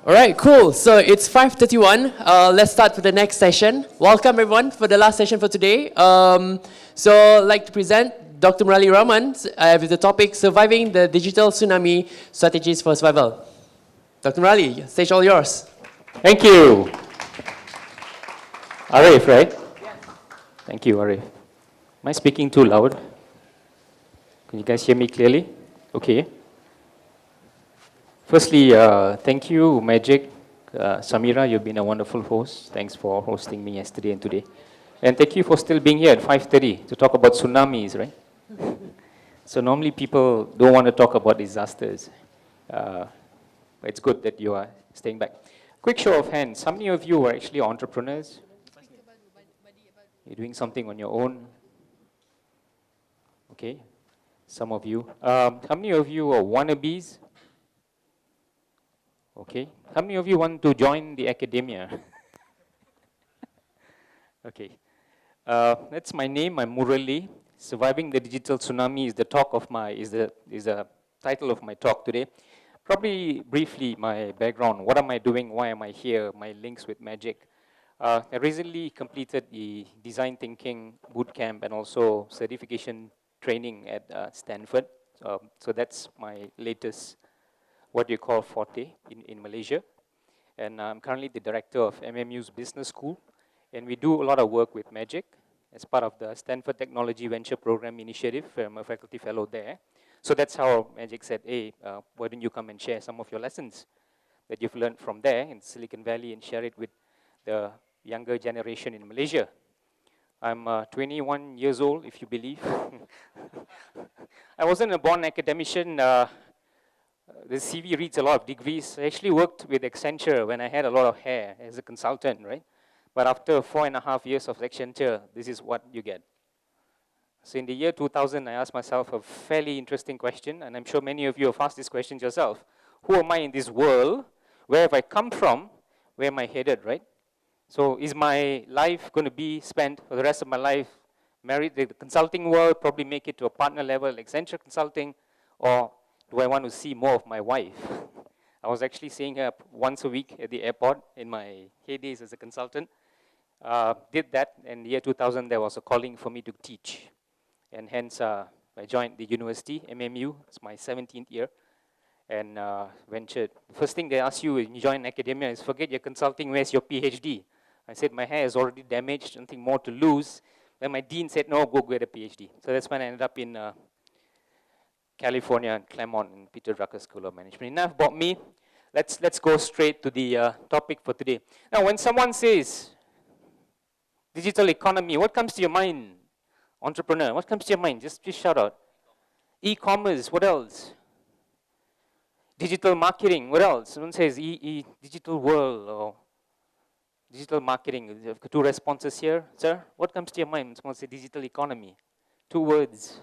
All right, cool. So it's 5:31. Let's start with the next session. Welcome everyone for the last session for today. So I'd like to present Dr. Murali Raman with the topic Surviving the Digital Tsunami Strategies for Survival. Dr. Murali, stage all yours. Thank you. Arif, right? Yes. Thank you, Arif. Am I speaking too loud? Can you guys hear me clearly? Okay. Firstly, thank you, Magic. Samira, you've been a wonderful host. Thanks for hosting me yesterday and today. And thank you for still being here at 5:30 to talk about tsunamis, right? So normally people don't want to talk about disasters. But it's good that you are staying back. Quick show of hands. How many of you are actually entrepreneurs? You're doing something on your own? Okay, some of you. How many of you are wannabes? Okay. How many of you want to join the academia? Okay. That's my name. I'm Murali. Surviving the Digital Tsunami is the title of my talk today. Probably briefly my background. What am I doing? Why am I here? My links with Magic. I recently completed the design thinking bootcamp and also certification training at Stanford. So that's my latest what you call forte in Malaysia. And I'm currently the director of MMU's business school. And we do a lot of work with Magic as part of the Stanford Technology Venture Program Initiative. I'm a faculty fellow there. So that's how Magic said, hey, why don't you come and share some of your lessons that you've learned from there in Silicon Valley and share it with the younger generation in Malaysia. I'm 21 years old, if you believe. I wasn't a born academician. The CV reads a lot of degrees. I actually worked with Accenture when I had a lot of hair as a consultant, right? But after 4.5 years of Accenture, this is what you get. So in the year 2000, I asked myself a fairly interesting question, and I'm sure many of you have asked this question yourself. Who am I in this world? Where have I come from? Where am I headed, right? So is my life going to be spent for the rest of my life married to the consulting world, probably make it to a partner level, Accenture Consulting, or do I want to see more of my wife? I was actually seeing her once a week at the airport in my heydays as a consultant. Did that, and in the year 2000, there was a calling for me to teach. And hence, I joined the university, MMU. It's my 17th year, and ventured. The first thing they ask you when you join academia is, forget your consulting, where's your PhD? I said, my hair is already damaged, nothing more to lose. Then my dean said, no, go get a PhD. So that's when I ended up in California and Claremont in Peter Drucker School of Management. Enough about me. Let's go straight to the topic for today. Now, when someone says digital economy, what comes to your mind? Entrepreneur, what comes to your mind? Just shout out. E-commerce, what else? Digital marketing, what else? Someone says digital world or digital marketing. You have 2 responses here. Sir, what comes to your mind? Someone says digital economy. 2 words.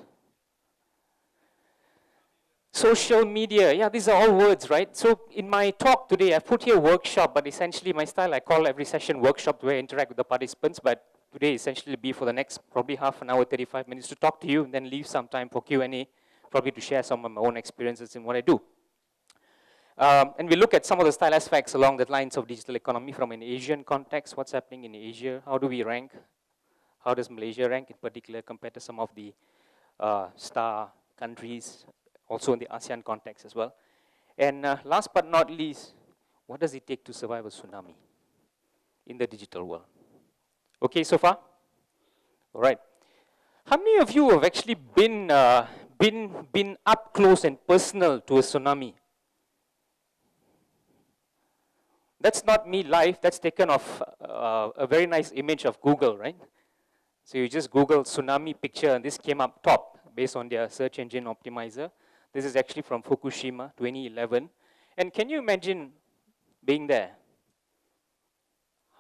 Social media, yeah, these are all words, right? So in my talk today, I put here workshop, but essentially my style, I call every session workshop where I interact with the participants, but today essentially will be for the next probably half an hour, 35 minutes to talk to you, and then leave some time for Q&A, probably to share some of my own experiences in what I do. And we look at some of the style aspects along the lines of digital economy from an Asian context, what's happening in Asia, how do we rank, how does Malaysia rank in particular compared to some of the star countries, also in the ASEAN context as well. And last but not least, what does it take to survive a tsunami in the digital world? Okay so far? All right. How many of you have actually been up close and personal to a tsunami? That's not me live, that's taken off a very nice image of Google, right? So you just Google tsunami picture and this came up top based on their search engine optimizer. This is actually from Fukushima, 2011. And can you imagine being there?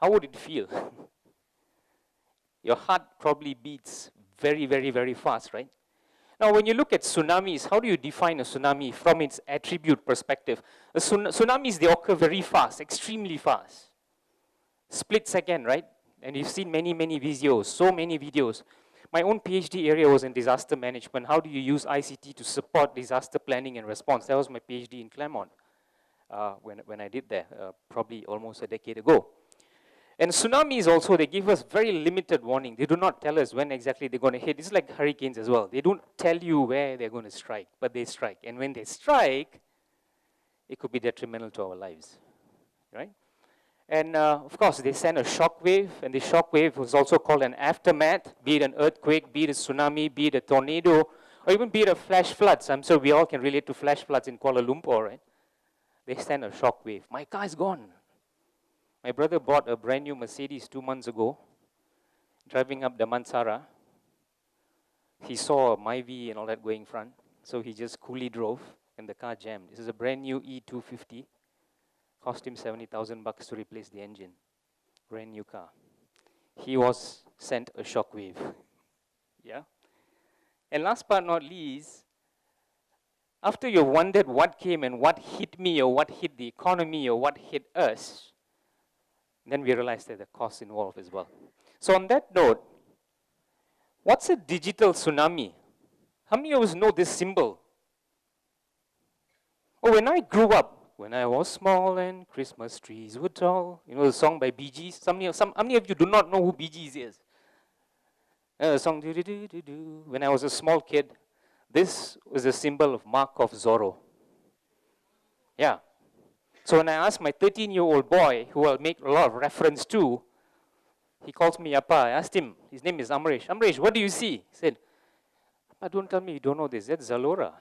How would it feel? Your heart probably beats very, very, very fast, right? Now, when you look at tsunamis, how do you define a tsunami from its attribute perspective? Tsunamis, they occur very fast, extremely fast. Split second, right? And you've seen many, many videos, so many videos. My own PhD area was in disaster management. How do you use ICT to support disaster planning and response? That was my PhD in Claremont. when I did that, probably almost a decade ago. And tsunamis also, they give us very limited warning. They do not tell us when exactly they're going to hit. It's like hurricanes as well. They don't tell you where they're going to strike, but they strike. And when they strike, it could be detrimental to our lives, right? And of course, they send a shock wave, and the shock wave was also called an aftermath, be it an earthquake, be it a tsunami, be it a tornado, or even be it a flash floods. I'm sure we all can relate to flash floods in Kuala Lumpur, right? They send a shock wave. My car is gone. My brother bought a brand new Mercedes 2 months ago, driving up the Mansara. He saw my V and all that going front, so he just coolly drove, and the car jammed. This is a brand new E250. Cost him 70,000 bucks to replace the engine. Brand new car. He was sent a shock wave. Yeah. And last but not least, after you've wondered what came and what hit me or what hit the economy or what hit us, then we realized that the costs involved as well. So on that note, what's a digital tsunami? How many of us know this symbol? Oh, when I grew up, when I was small and Christmas trees were tall, you know the song by Bee Gees? How many of you do not know who Bee Gees is? The song, do, do, do, do, do. When I was a small kid, this was a symbol of Mark of Zorro. Yeah. So when I asked my 13-year-old boy, who I'll make a lot of reference to, he calls me Appa. I asked him, his name is Amresh. Amresh, what do you see? He said, Appa, don't tell me you don't know this. That's Zalora.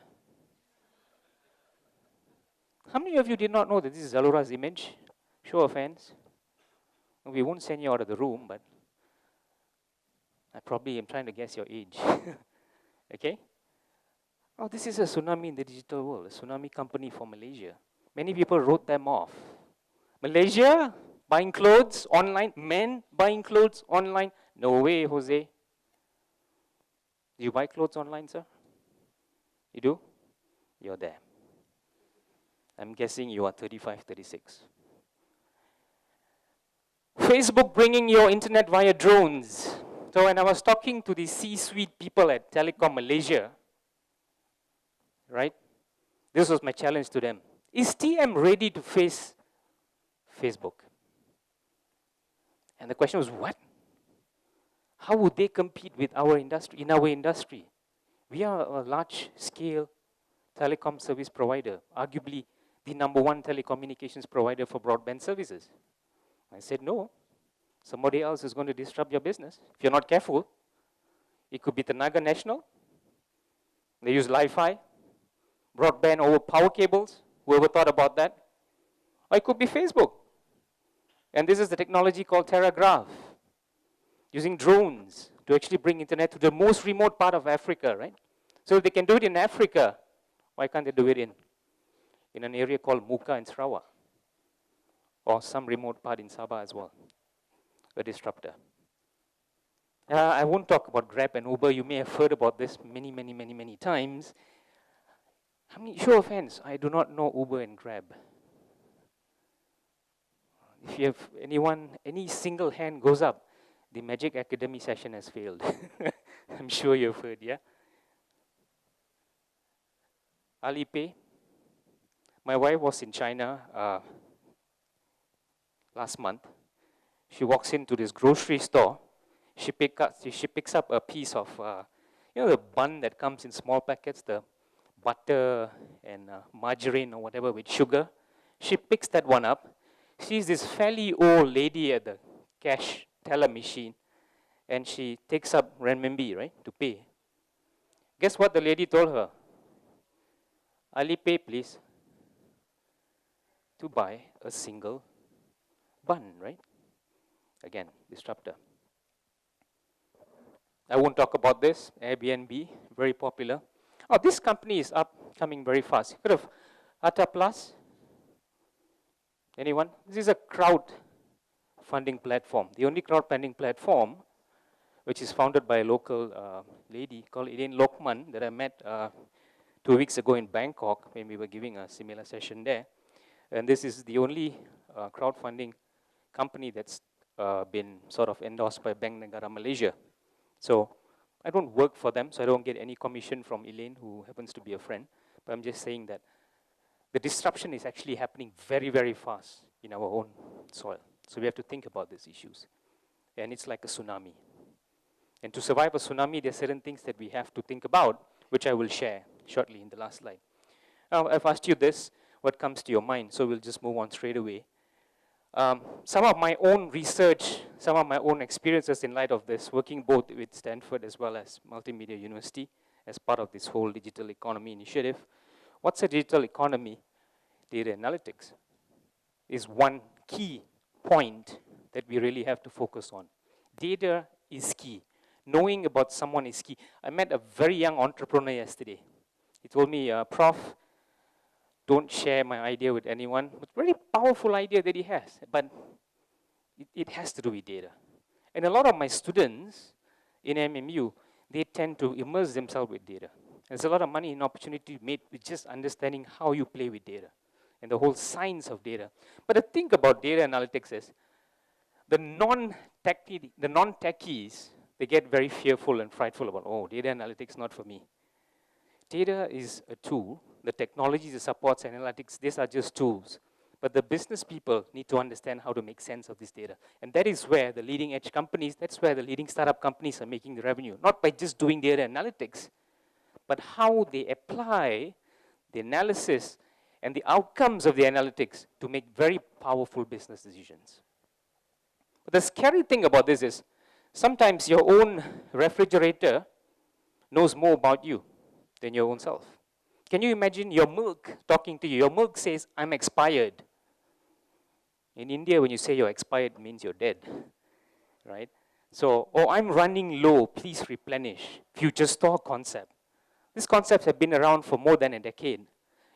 How many of you did not know that this is Zalora's image? Show of hands. We won't send you out of the room, but I probably am trying to guess your age. Okay? Oh, this is a tsunami in the digital world, a tsunami company for Malaysia. Many people wrote them off. Malaysia, buying clothes online, men buying clothes online. No way, Jose. Do you buy clothes online, sir? You do? You're there. I'm guessing you are 35, 36. Facebook bringing your internet via drones. So when I was talking to the C-suite people at Telecom Malaysia, right, this was my challenge to them. Is TM ready to face Facebook? And the question was, what? How would they compete with our industry, in our industry? We are a large-scale telecom service provider, arguably the #1 telecommunications provider for broadband services. I said, no. Somebody else is going to disrupt your business. If you're not careful, it could be Tenaga National. They use Li-Fi, broadband over power cables. Whoever thought about that? Or it could be Facebook. And this is the technology called TerraGraph, using drones to actually bring internet to the most remote part of Africa, right? So if they can do it in Africa, why can't they do it in an area called Muka in Sarawak? Or some remote part in Sabah as well, a disruptor. I won't talk about Grab and Uber. You may have heard about this many times. How many, show of hands, I do not know Uber and Grab. If you have anyone, any single hand goes up, the Magic Academy session has failed. I'm sure you've heard, yeah? Alipay. My wife was in China last month. She walks into this grocery store. She picks up a piece of, you know, the bun that comes in small packets, the butter and margarine or whatever with sugar. She picks that one up. She's this fairly old lady at the cash teller machine, and she takes up renminbi, right, to pay. Guess what the lady told her? Alipay, please, to buy a single bun, right? Again, disruptor. I won't talk about this. Airbnb, very popular. Oh, this company is coming very fast. Could have Atta Plus. Anyone? This is a crowd funding platform. The only crowdfunding platform which is founded by a local lady called Elaine Lokman that I met 2 weeks ago in Bangkok when we were giving a similar session there. And this is the only crowdfunding company that's been sort of endorsed by Bank Negara Malaysia. So I don't work for them, so I don't get any commission from Elaine, who happens to be a friend. But I'm just saying that the disruption is actually happening very, very fast in our own soil. So we have to think about these issues. And it's like a tsunami. And to survive a tsunami, there are certain things that we have to think about, which I will share shortly in the last slide. Now, I've asked you this, what comes to your mind? So we'll just move on straight away. Some of my own research, some of my own experiences in light of this, working both with Stanford as well as Multimedia University as part of this whole digital economy initiative. What's a digital economy? Data analytics is one key point that we really have to focus on. Data is key. Knowing about someone is key. I met a very young entrepreneur yesterday. He told me, Prof, don't share my idea with anyone. It's a very powerful idea that he has, but it has to do with data. And a lot of my students in MMU, they tend to immerse themselves with data. There's a lot of money and opportunity made with just understanding how you play with data and the whole science of data. But the thing about data analytics is the non-techies, they get very fearful and frightful about, oh, data analytics not for me. Data is a tool. The technologies, the supports, analytics, these are just tools. But the business people need to understand how to make sense of this data. And that is where the leading edge companies, that's where the leading startup companies are making the revenue. Not by just doing data analytics, but how they apply the analysis and the outcomes of the analytics to make very powerful business decisions. But the scary thing about this is, sometimes your own refrigerator knows more about you than your own self. Can you imagine your milk talking to you? Your milk says, I'm expired. In India, when you say you're expired, it means you're dead, right? So, oh, I'm running low, please replenish. Future store concept. These concepts have been around for more than a decade.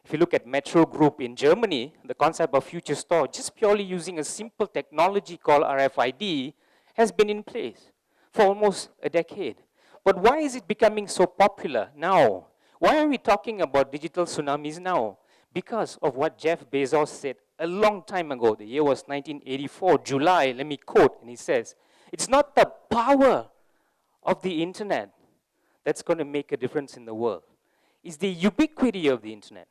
If you look at Metro Group in Germany, the concept of future store, just purely using a simple technology called RFID, has been in place for almost a decade. But why is it becoming so popular now? Why are we talking about digital tsunamis now? Because of what Jeff Bezos said a long time ago. The year was 1984, July, let me quote, and he says, it's not the power of the internet that's going to make a difference in the world. It's the ubiquity of the internet.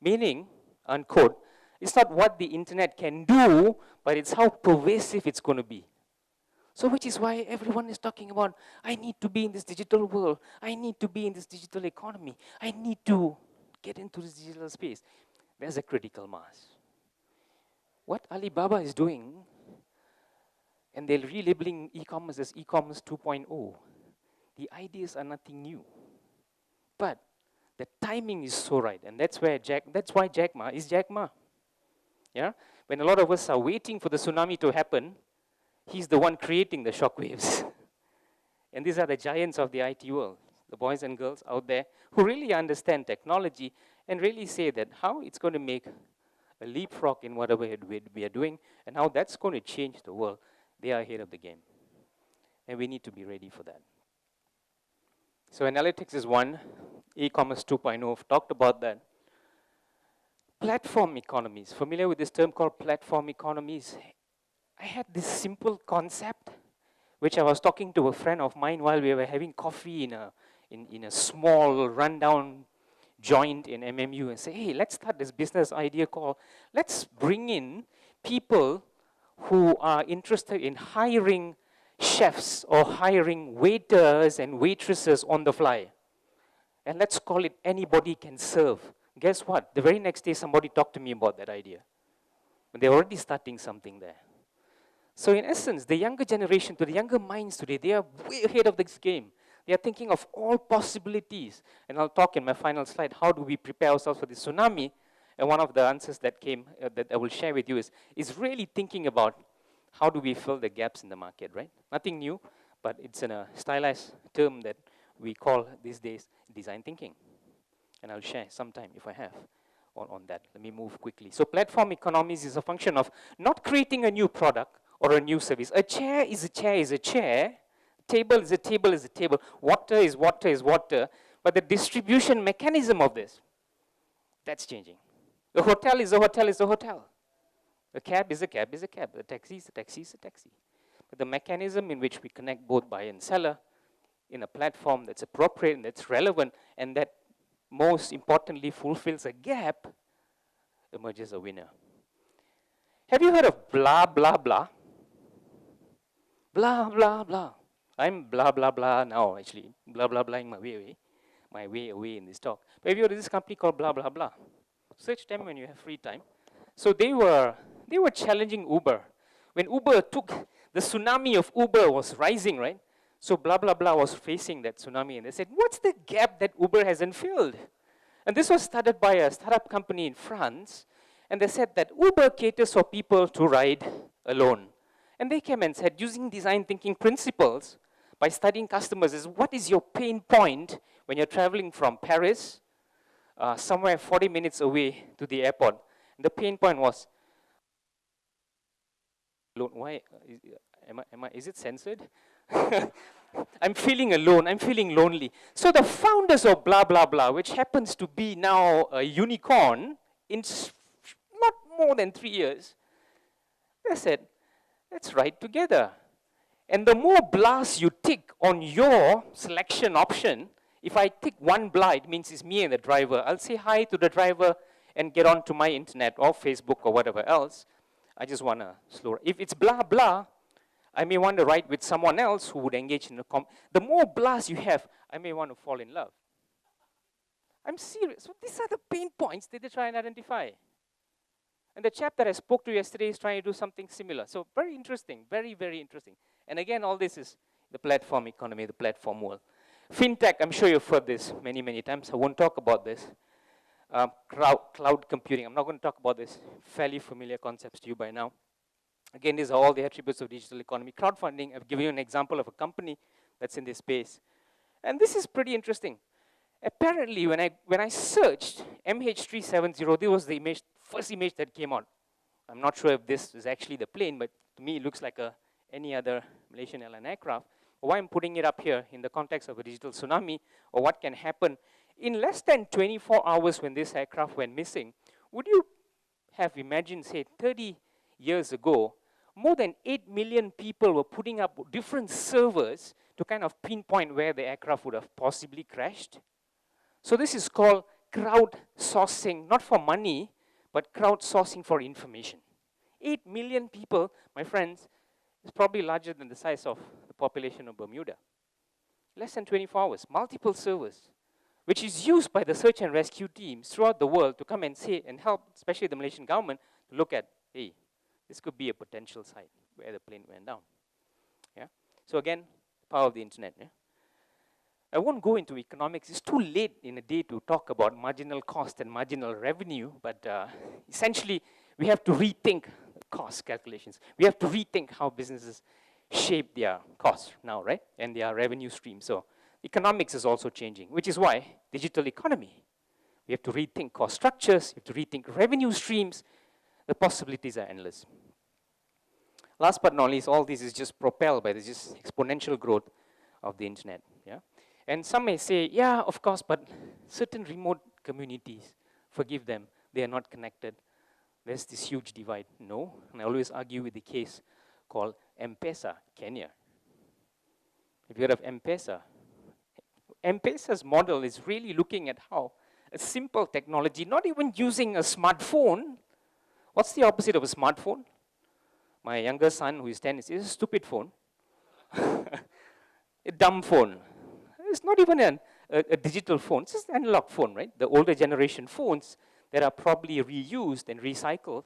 Meaning, unquote, it's not what the internet can do, but it's how pervasive it's going to be. So which is why everyone is talking about, I need to be in this digital world. I need to be in this digital economy. I need to get into this digital space. There's a critical mass. What Alibaba is doing, and they're relabeling e-commerce as e-commerce 2.0, the ideas are nothing new. But the timing is so right, and that's why Jack Ma is Jack Ma. Yeah? When a lot of us are waiting for the tsunami to happen, he's the one creating the shockwaves. And these are the giants of the IT world, the boys and girls out there who really understand technology and really say that how it's going to make a leapfrog in whatever we are doing and how that's going to change the world. They are ahead of the game. And we need to be ready for that. So analytics is one, e-commerce 2.0, I've talked about that. Platform economies, familiar with this term called platform economies? I had this simple concept, which I was talking to a friend of mine while we were having coffee in a small rundown joint in MMU and say, hey, let's start this business idea called, let's bring in people who are interested in hiring chefs or hiring waiters and waitresses on the fly. And let's call it anybody can serve. Guess what? The very next day somebody talked to me about that idea. And they're already starting something there. So in essence, the younger generation, to the younger minds today, they are way ahead of this game. They are thinking of all possibilities. And I'll talk in my final slide, how do we prepare ourselves for this tsunami? And one of the answers that came, that I will share with you is really thinking about how do we fill the gaps in the market, right? Nothing new, but it's in a stylized term that we call these days design thinking. And I'll share sometime if I have on that. Let me move quickly. So platform economies is a function of not creating a new product or a new service. A chair is a chair is a chair. Table is a table is a table. Water is water is water. But the distribution mechanism of this, that's changing. A hotel is a hotel is a hotel. A cab is a cab is a cab. A taxi is a taxi is a taxi. But the mechanism in which we connect both buyer and seller in a platform that's appropriate and that's relevant and that most importantly fulfills a gap, emerges a winner. Have you heard of blah, blah, blah? Blah, blah, blah. I'm blah, blah, blah now, actually. Blah, blah, blah, my way away in this talk. But have you heard of this company called blah, blah, blah? Search them when you have free time. So they were challenging Uber. When Uber took, the tsunami of Uber was rising, right? So blah, blah, blah was facing that tsunami. And they said, what's the gap that Uber hasn't filled? And this was started by a startup company in France. And they said that Uber caters for people to ride alone. And they came and said, using design thinking principles, by studying customers, is what is your pain point when you're traveling from Paris, somewhere 40 minutes away to the airport? And the pain point was, why, is it censored? I'm feeling alone, I'm feeling lonely. So the founders of blah, blah, blah, which happens to be now a unicorn in not more than 3 years, they said, let's ride together. And the more blahs you tick on your selection option, if I tick one blah, it means it's me and the driver. I'll say hi to the driver and get on to my internet or Facebook or whatever else. I just want to slow. If it's blah, blah, I may want to ride with someone else who would engage in a the more blahs you have, I may want to fall in love. I'm serious. So these are the pain points that they try and identify. And the chap that I spoke to yesterday is trying to do something similar. So very interesting, very, very interesting. And again, all this is the platform economy, the platform world. FinTech, I'm sure you've heard this many, many times. I won't talk about this. Cloud computing, I'm not going to talk about this. Fairly familiar concepts to you by now. Again, these are all the attributes of digital economy. Crowdfunding, I've given you an example of a company that's in this space. And this is pretty interesting. Apparently, when I searched MH370, this was the first image that came out. I'm not sure if this is actually the plane, but to me it looks like any other Malaysian airline aircraft. Why I'm putting it up here in the context of a digital tsunami, or what can happen in less than 24 hours when this aircraft went missing. Would you have imagined, say, 30 years ago, more than 8 million people were putting up different servers to kind of pinpoint where the aircraft would have possibly crashed? So this is called crowdsourcing, not for money, but crowdsourcing for information. 8 million people, my friends, is probably larger than the size of the population of Bermuda. Less than 24 hours, multiple servers, which is used by the search and rescue teams throughout the world to come and say and help, especially the Malaysian government, to look at, hey, this could be a potential site where the plane went down. Yeah. So again, power of the internet. Yeah? I won't go into economics. It's too late in the day to talk about marginal cost and marginal revenue, but essentially, we have to rethink cost calculations. We have to rethink how businesses shape their costs now, right? And their revenue stream. So economics is also changing, which is why digital economy. We have to rethink cost structures, we have to rethink revenue streams. The possibilities are endless. Last but not least, all this is just propelled by this just exponential growth of the internet. Yeah? And some may say, yeah, of course, but certain remote communities, forgive them, they are not connected. There's this huge divide. No, and I always argue with the case called M-Pesa, Kenya. Have you heard of M-Pesa? M-Pesa's model is really looking at how a simple technology, not even using a smartphone. What's the opposite of a smartphone? My younger son, who is 10, says, it's a stupid phone. A dumb phone. It's not even a digital phone, it's just an analog phone, right? The older generation phones that are probably reused and recycled.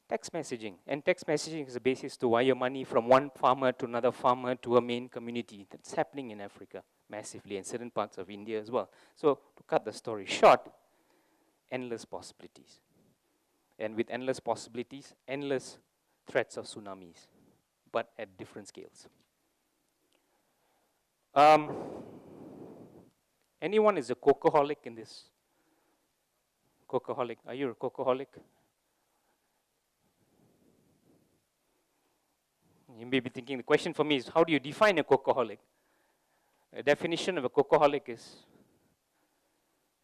Text messaging. And text messaging is the basis to wire money from one farmer to another farmer to a main community. That's happening in Africa massively, and certain parts of India as well. So to cut the story short, endless possibilities. And with endless possibilities, endless threats of tsunamis, but at different scales. Anyone is a cocoholic in this? Cocoholic, are you a cocoholic? You may be thinking, the question for me is, how do you define a cocoholic? A definition of a cocoholic is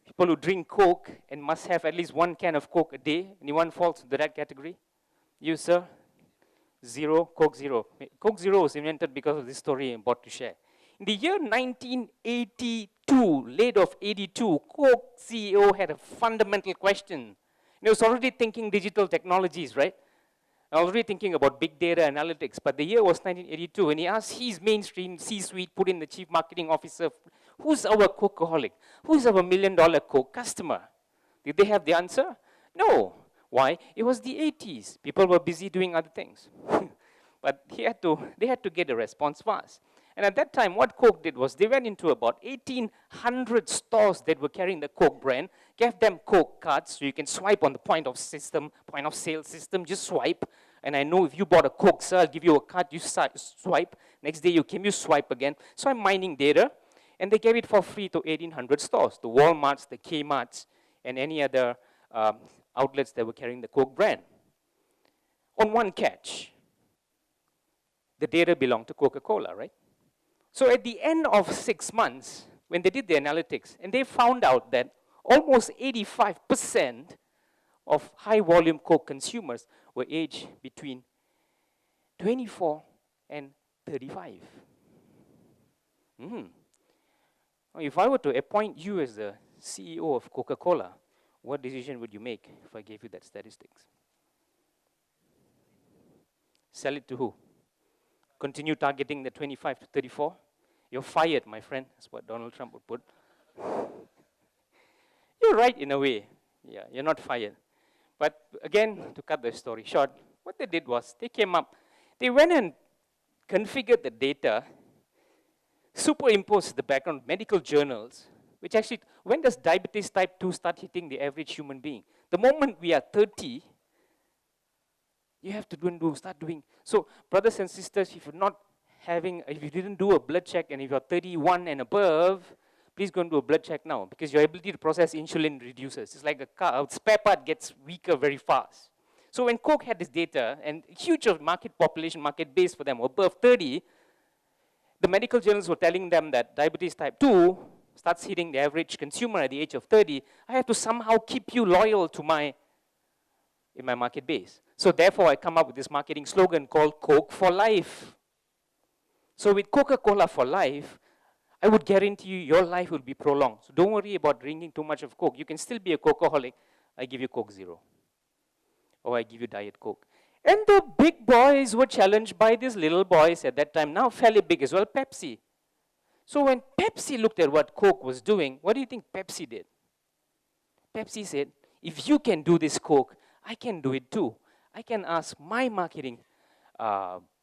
people who drink Coke and must have at least one can of Coke a day. Anyone falls into that category? You, sir? Zero, Coke Zero. Coke Zero was invented because of this story I'm about to share. In the year 1982, late of 82, Coke CEO had a fundamental question. And he was already thinking digital technologies, right? Already thinking about big data analytics. But the year was 1982, and he asked his mainstream C-suite, put in the chief marketing officer, who's our Coke-aholic? Who's our $1 million Coke customer? Did they have the answer? No. Why? It was the 80s. People were busy doing other things. But they had to get a response fast. And at that time, what Coke did was they went into about 1,800 stores that were carrying the Coke brand, gave them Coke cards so you can swipe on the point of sale system, just swipe. And I know if you bought a Coke, sir, I'll give you a card, you swipe. Next day you came, you swipe again. So I'm mining data. And they gave it for free to 1,800 stores, the Walmarts, the Kmarts, and any other outlets that were carrying the Coke brand. On one catch, the data belonged to Coca-Cola, right? So at the end of 6 months, when they did the analytics, and they found out that almost 85% of high-volume Coke consumers were aged between 24 and 35. If I were to appoint you as the CEO of Coca-Cola, what decision would you make if I gave you that statistics? Sell it to who? Continue targeting the 25 to 34? You're fired, my friend. That's what Donald Trump would put. You're right in a way. Yeah, you're not fired. But again, to cut the story short, what they did was they went and configured the data, superimposed the background medical journals, which actually, when does diabetes type 2 start hitting the average human being? The moment we are 30, you have to start doing. So, brothers and sisters, if you didn't do a blood check, and if you're 31 and above, please go and do a blood check now, because your ability to process insulin reduces. It's like a spare part gets weaker very fast. So when Coke had this data, and huge of market base for them, above 30, the medical journals were telling them that diabetes type 2 starts hitting the average consumer at the age of 30. I have to somehow keep you loyal to my market base. So therefore, I come up with this marketing slogan called Coke for Life. So with Coca-Cola for Life, I would guarantee you your life will be prolonged. So don't worry about drinking too much of Coke. You can still be a Coca-holic. I give you Coke Zero. Or I give you Diet Coke. And the big boys were challenged by these little boys at that time, now fairly big as well, Pepsi. So when Pepsi looked at what Coke was doing, what do you think Pepsi did? Pepsi said, if you can do this Coke, I can do it too. I can ask my marketing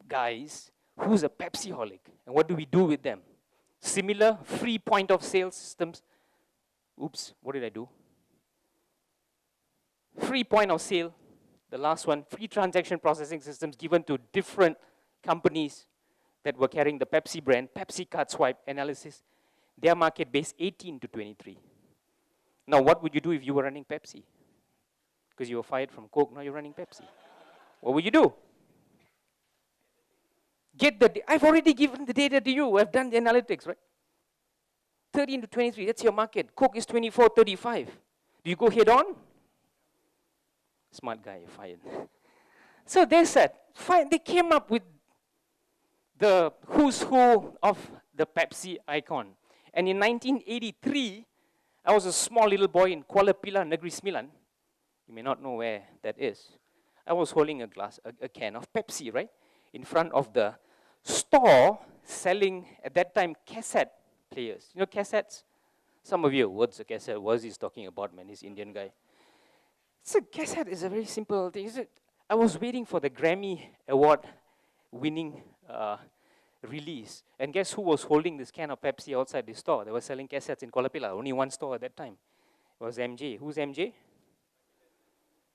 guys who's a Pepsi-holic, and what do we do with them? Similar free point of sale systems. Oops, what did I do? Free point of sale, the last one, free transaction processing systems given to different companies that were carrying the Pepsi brand, Pepsi card swipe analysis, their market base 18 to 23. Now, what would you do if you were running Pepsi? Because you were fired from Coke, now you're running Pepsi. What would you do? I've already given the data to you. I've done the analytics, right? 13 to 23, that's your market. Coke is 24, 35. Do you go head on? Smart guy, you're fired. So they said, fine, they came up with the who's who of the Pepsi icon. And in 1983, I was a small little boy in Kuala Pilar, Negeri Sembilan. You may not know where that is. I was holding a can of Pepsi, right? In front of the store selling, at that time, cassette players. You know cassettes? Some of you, what's a cassette? What is he talking about, man, this Indian guy? So cassette is a very simple thing. I was waiting for the Grammy Award winning release. And guess who was holding this can of Pepsi outside the store? They were selling cassettes in Kuala Pilar. Only one store at that time. It was MJ. Who's MJ?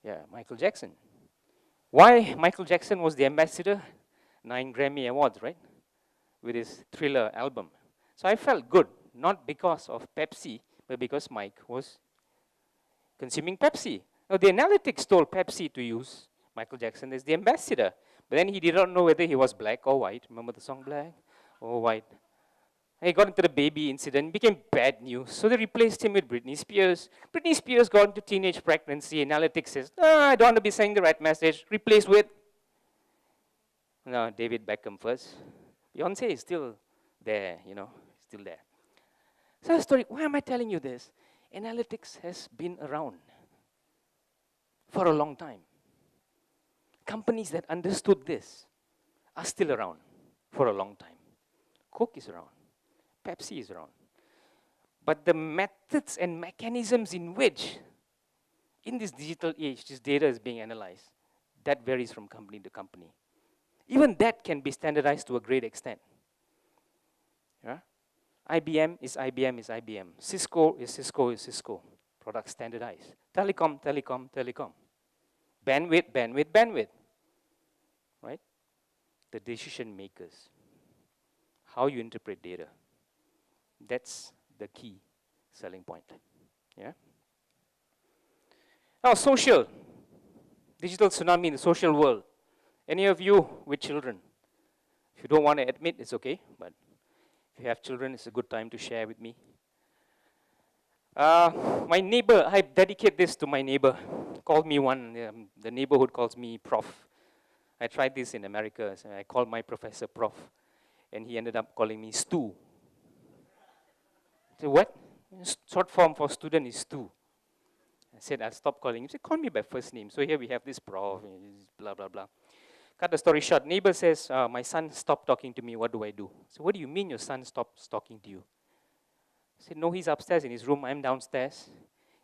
Yeah, Michael Jackson. Why Michael Jackson was the ambassador? 9 Grammy Awards, right? With his Thriller album. So I felt good, not because of Pepsi, but because Mike was consuming Pepsi. Now the analytics told Pepsi to use Michael Jackson as the ambassador. But then he did not know whether he was black or white. Remember the song Black or White? He got into the baby incident, became bad news. So they replaced him with Britney Spears. Britney Spears got into teenage pregnancy. Analytics says, I don't want to be saying the right message. Replaced with, no, David Beckham first. Beyonce is still there, still there. So the story, why am I telling you this? Analytics has been around. for a long time. Companies that understood this are still around for a long time. Coke is around. Pepsi is around. But the methods and mechanisms in which, in this digital age, this data is being analyzed, that varies from company to company. Even that can be standardized to a great extent. Yeah? IBM is IBM is IBM. Cisco is Cisco is Cisco. Product standardized. Telecom, telecom, telecom. Bandwidth, bandwidth, bandwidth. Right? The decision makers. How you interpret data. That's the key selling point. Yeah? Now, social. Digital tsunami in the social world. Any of you with children? If you don't want to admit, it's okay, but if you have children, it's a good time to share with me. My neighbor, I dedicate this to my neighbor. Called me one, the neighborhood calls me Prof. I tried this in America, so I called my professor Prof. And he ended up calling me Stu. I said, what? Short form for student is Stu. I said, I'll stop calling him. He said, call me by first name. So here we have this Prof, blah, blah, blah. Cut the story short, neighbor says, my son stopped talking to me, what do I do? So what do you mean your son stops talking to you? I said, no, he's upstairs in his room, I'm downstairs.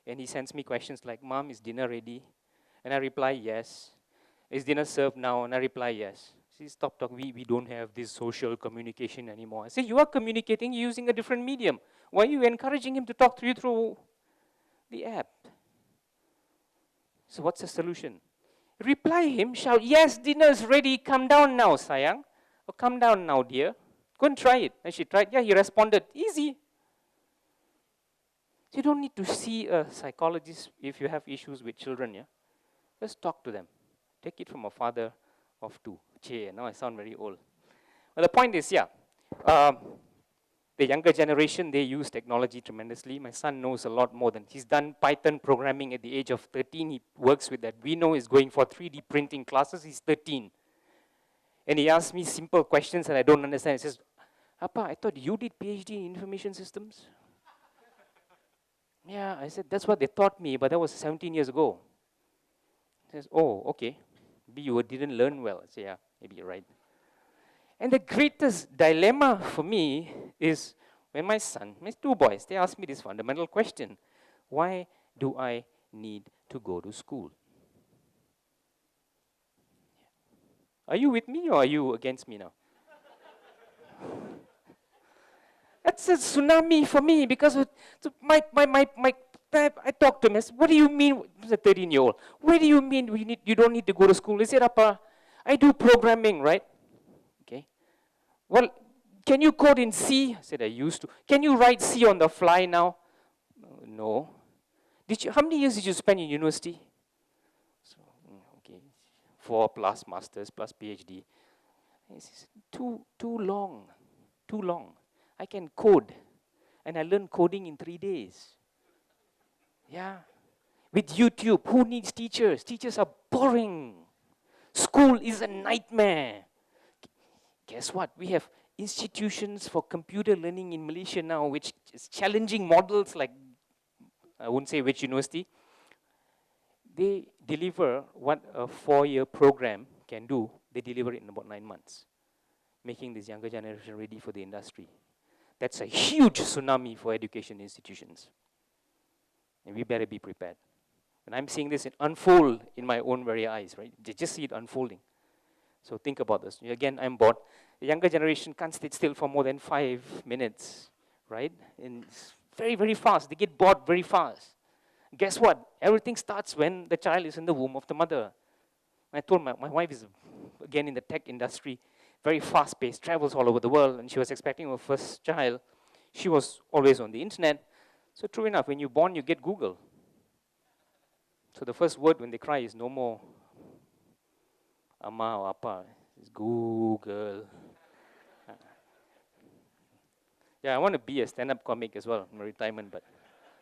And he sends me questions like, Mom, is dinner ready? And I reply, yes. Is dinner served now? And I reply, yes. He stop talking, we don't have this social communication anymore. I said, you are communicating using a different medium. Why are you encouraging him to talk to you through the app? So what's the solution? Reply him, shout, yes, dinner is ready, come down now, sayang. Or come down now, dear. Go and try it. And she tried, yeah, he responded, easy. You don't need to see a psychologist if you have issues with children, yeah? Just talk to them. Take it from a father of two. Che, now I sound very old. But the point is, yeah, the younger generation, they use technology tremendously. My son knows a lot more than, he's done Python programming at the age of 13. He works with that. We know he's going for 3D printing classes. He's 13. And he asks me simple questions that I don't understand. He says, Appa, I thought you did PhD in information systems? Yeah, I said, that's what they taught me, but that was 17 years ago. He says, oh, okay. Maybe you didn't learn well. I say, yeah, maybe you're right. And the greatest dilemma for me is when my son, my two boys, they ask me this fundamental question. Why do I need to go to school? Are you with me or are you against me now? That's a tsunami for me because I talked to him. I said, what do you mean? He's a 13-year-old. What do you mean you don't need to go to school? He said, Appa, I do programming, right? Okay. Well, can you code in C? I said, I used to. Can you write C on the fly now? No. How many years did you spend in university? So, okay, 4 plus masters plus PhD. He says, too long. I can code, and I learned coding in 3 days. Yeah. With YouTube, who needs teachers? Teachers are boring. School is a nightmare. Guess what? We have institutions for computer learning in Malaysia now, which is challenging models like, I won't say which university. They deliver what a 4-year program can do. They deliver it in about 9 months, making this younger generation ready for the industry. That's a huge tsunami for education institutions. And we better be prepared. And I'm seeing this unfold in my own very eyes, right? They just see it unfolding. So think about this. Again, I'm bored. The younger generation can't sit still for more than 5 minutes, right? And it's very, very fast. They get bored very fast. Guess what? Everything starts when the child is in the womb of the mother. I told my wife is, again, in the tech industry, very fast-paced, travels all over the world, and she was expecting her first child. She was always on the internet. So true enough, when you're born, you get Google. So the first word when they cry is no more Amma or Appa. It's Google. Yeah, I want to be a stand-up comic as well in my retirement, but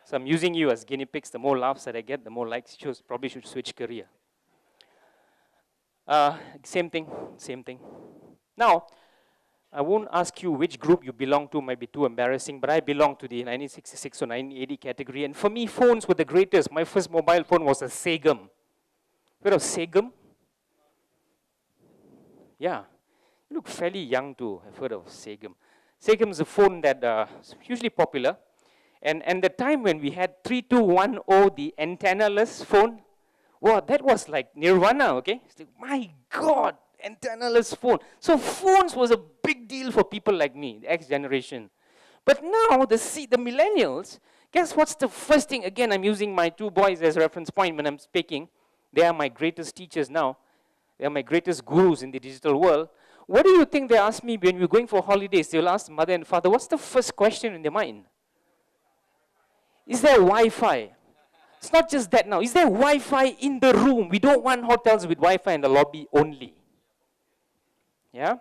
so I'm using you as guinea pigs. The more laughs that I get, the more likes. Probably should switch career. Same thing. Now, I won't ask you which group you belong to, might be too embarrassing, but I belong to the 1966 or 1980 category, and for me, phones were the greatest. My first mobile phone was a Sagem. Heard of Segum? Yeah. You look fairly young to have heard of Segum. Segum is a phone that is hugely popular. And the time when we had 3210, the antenna-less phone, wow, that was like nirvana, okay? It's like, my God, antenna-less phone. So phones was a big deal for people like me, the X generation. But now, the millennials, guess what's the first thing? Again, I'm using my two boys as reference point when I'm speaking. They are my greatest teachers now. They are my greatest gurus in the digital world. What do you think they ask me when we're going for holidays? They'll ask mother and father, what's the first question in their mind? Is there Wi-Fi? It's not just that now. Is there Wi-Fi in the room? We don't want hotels with Wi-Fi in the lobby only. Yeah?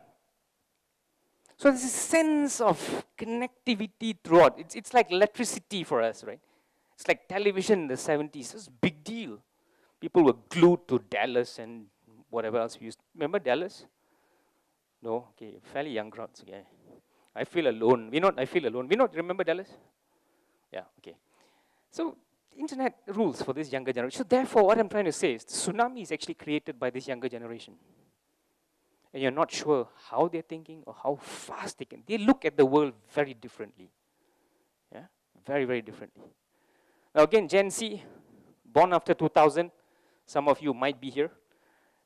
So there's a sense of connectivity throughout. It's like electricity for us, right? It's like television in the 70s. It's a big deal. People were glued to Dallas and whatever else we used. Remember Dallas? No? Okay, fairly young crowds. Okay. I feel alone. I feel alone. Remember Dallas? Yeah, okay. So internet rules for this younger generation. So therefore, what I'm trying to say is the tsunami is actually created by this younger generation. And you're not sure how they're thinking or how fast they can. They look at the world very differently. Yeah, very, very differently. Now again, Gen Z, born after 2000, some of you might be here.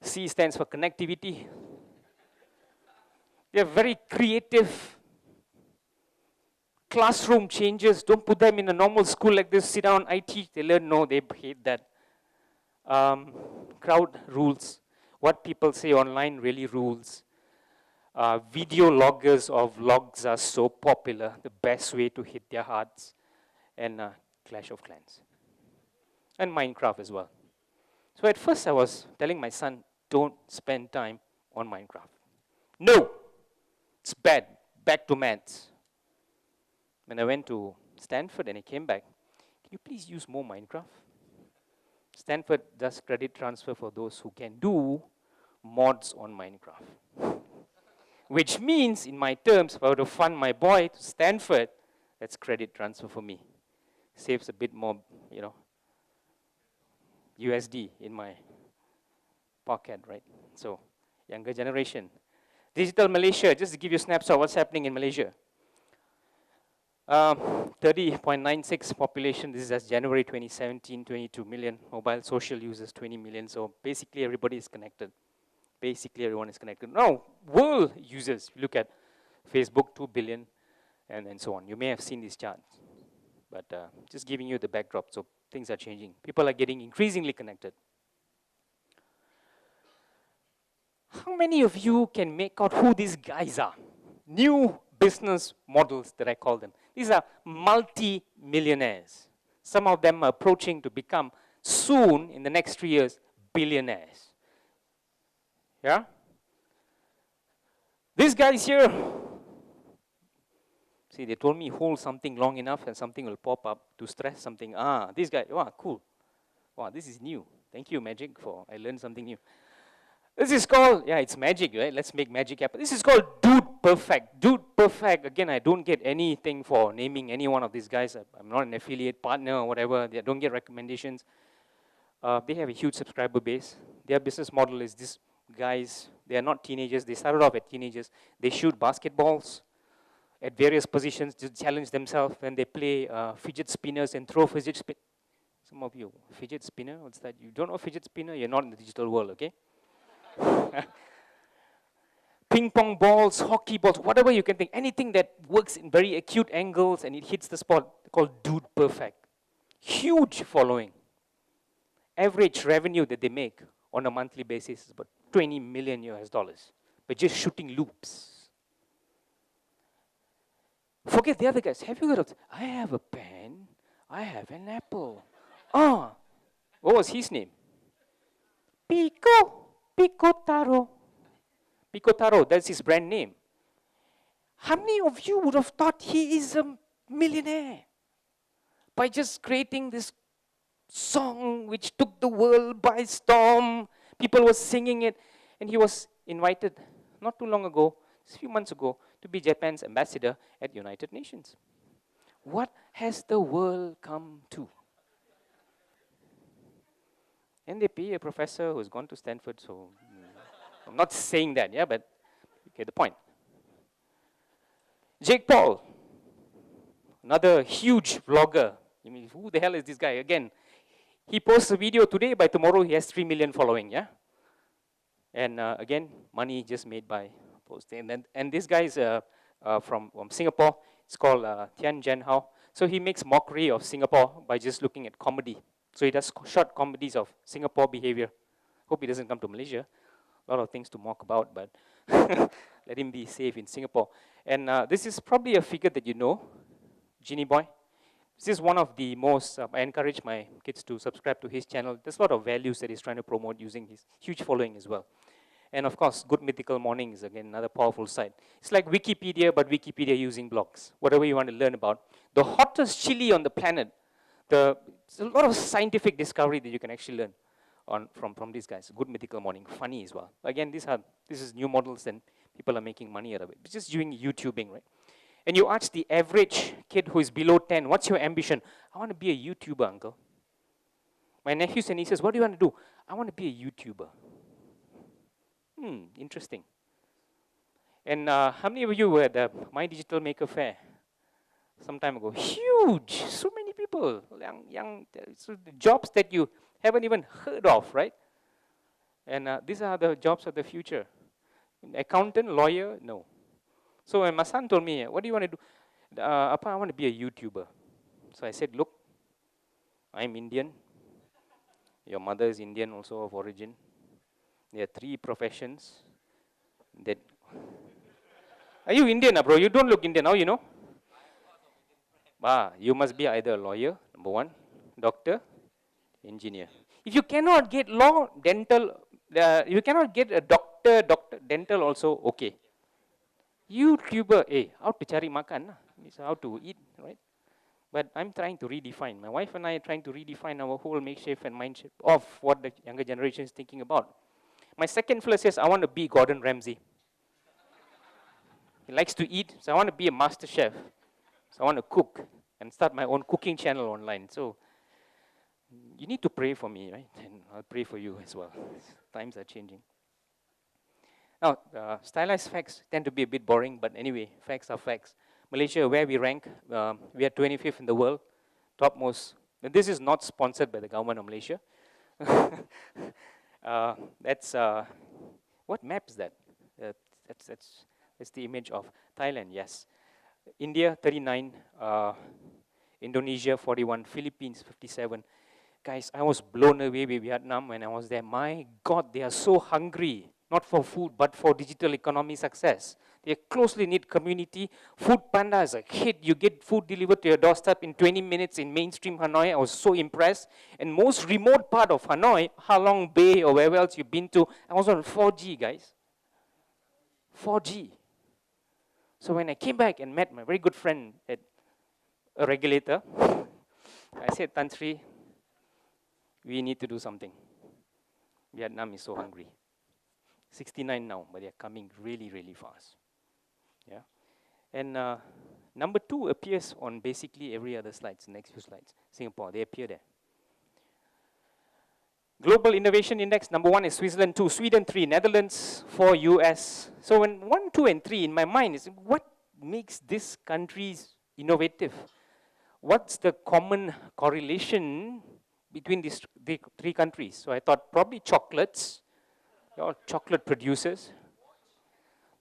C stands for connectivity. They're very creative. Classroom changes, don't put them in a normal school like this, sit down, I teach, they learn, no, they hate that. Crowd rules. What people say online really rules. Video loggers or vlogs are so popular, the best way to hit their hearts. And Clash of Clans. And Minecraft as well. So at first I was telling my son, don't spend time on Minecraft. No, it's bad, back to maths. When I went to Stanford and I came back, can you please use more Minecraft? Stanford does credit transfer for those who can do mods on Minecraft. Which means, in my terms, if I were to fund my boy to Stanford, that's credit transfer for me. Saves a bit more, USD in my pocket, right? So, younger generation. Digital Malaysia, just to give you a snapshot of what's happening in Malaysia. 30.96 population, this is as January 2017, 22 million. Mobile social users, 20 million. So basically everybody is connected. Basically everyone is connected. Now, world users, look at Facebook, 2 billion, and so on. You may have seen these charts. But just giving you the backdrop, so things are changing. People are getting increasingly connected. How many of you can make out who these guys are? New business models that I call them. These are multi-millionaires. Some of them are approaching to become, soon, in the next 3 years, billionaires. Yeah? These guys here, see, they told me hold something long enough and something will pop up to stress something. This guy, wow, cool. Wow, this is new. Thank you, Magic, I learned something new. This is called, it's magic, right? Let's make magic happen. This is called Dude Perfect. Dude Perfect, again, I don't get anything for naming any one of these guys. I'm not an affiliate partner or whatever. They don't get recommendations. They have a huge subscriber base. Their business model is these guys, they are not teenagers. They started off as teenagers. They shoot basketballs at various positions to challenge themselves. When they play fidget spinners and throw fidget spin. Some of you, fidget spinner, what's that? You don't know fidget spinner? You're not in the digital world, okay? Ping pong balls, hockey balls, whatever you can think, anything that works in very acute angles and it hits the spot, called Dude Perfect. Huge following. Average revenue that they make on a monthly basis is about 20 million US dollars, but just shooting loops. Forget the other guys. Have you heard of, I have a pen, I have an apple. What was his name? Pico Taro. Pico Taro, that's his brand name. How many of you would have thought he is a millionaire by just creating this song which took the world by storm? People were singing it, and he was invited not too long ago, a few months ago, to be Japan's ambassador at United Nations. What has the world come to? And they pay a professor who's gone to Stanford, so I'm not saying that, yeah, but you get the point. Jake Paul, another huge vlogger. I mean, who the hell is this guy? Again, he posts a video today, by tomorrow he has 3 million following, yeah? And again, money just made by posting. And this guy is from Singapore. It's called Tian Jen Hao. So he makes mockery of Singapore by just looking at comedy. So he does short comedies of Singapore behavior. Hope he doesn't come to Malaysia. A lot of things to mock about, but let him be safe in Singapore. And this is probably a figure that you know, Genie Boy. This is one of the most, I encourage my kids to subscribe to his channel. There's a lot of values that he's trying to promote using his huge following as well. And of course, Good Mythical Morning is again another powerful site. It's like Wikipedia, but Wikipedia using blogs. Whatever you want to learn about. The hottest chili on the planet. There's a lot of scientific discovery that you can actually learn from these guys. Good Mythical Morning, funny as well. Again, this is new models and people are making money out of it. It's just doing YouTubing, right? And you ask the average kid who is below 10, what's your ambition? I want to be a YouTuber, uncle. My nephews and nieces, what do you want to do? I want to be a YouTuber. Interesting. And how many of you were at the My Digital Maker Fair some time ago? Huge, so many people, young so the jobs that you haven't even heard of, right? And these are the jobs of the future. Accountant, lawyer, no. So when my son told me, what do you want to do? Appa, I want to be a YouTuber. So I said, look, I'm Indian. Your mother is Indian also of origin. There are 3 professions that... Are you Indian, bro? You don't look Indian, how you know? You must be either a lawyer, number 1, doctor, engineer. If you cannot get law, dental, you cannot get a doctor, dental also, okay. YouTuber, how to cari makan, it's how to eat, right? But I'm trying to redefine. My wife and I are trying to redefine our whole makeshift and mindset of what the younger generation is thinking about. My second fellow says, I want to be Gordon Ramsay. He likes to eat, so I want to be a master chef. So I want to cook and start my own cooking channel online. So you need to pray for me, right? And I'll pray for you as well. Times are changing. Now, stylized facts tend to be a bit boring, but anyway, facts are facts. Malaysia, where we rank, we are 25th in the world, topmost. And this is not sponsored by the government of Malaysia. That's, what map is that? That's the image of Thailand, yes. India, 39, Indonesia, 41, Philippines, 57. Guys, I was blown away with Vietnam when I was there. My God, they are so hungry. Not for food, but for digital economy success. They're a closely knit community. Food Panda is a hit. You get food delivered to your doorstep in 20 minutes in mainstream Hanoi. I was so impressed. And most remote part of Hanoi, Halong Bay or wherever else you've been to, I was on 4G, guys. 4G. So when I came back and met my very good friend at a regulator, I said, Tan Sri, we need to do something. Vietnam is so hungry. 69 now, but they're coming really, really fast. Yeah, and number 2 appears on basically every other slides, next few slides. Singapore, they appear there. Global Innovation Index, number 1 is Switzerland, 2, Sweden 3, Netherlands 4, US. So when 1, 2, and 3 in my mind is what makes these countries innovative? What's the common correlation between these 3 countries? So I thought probably chocolates. All chocolate producers.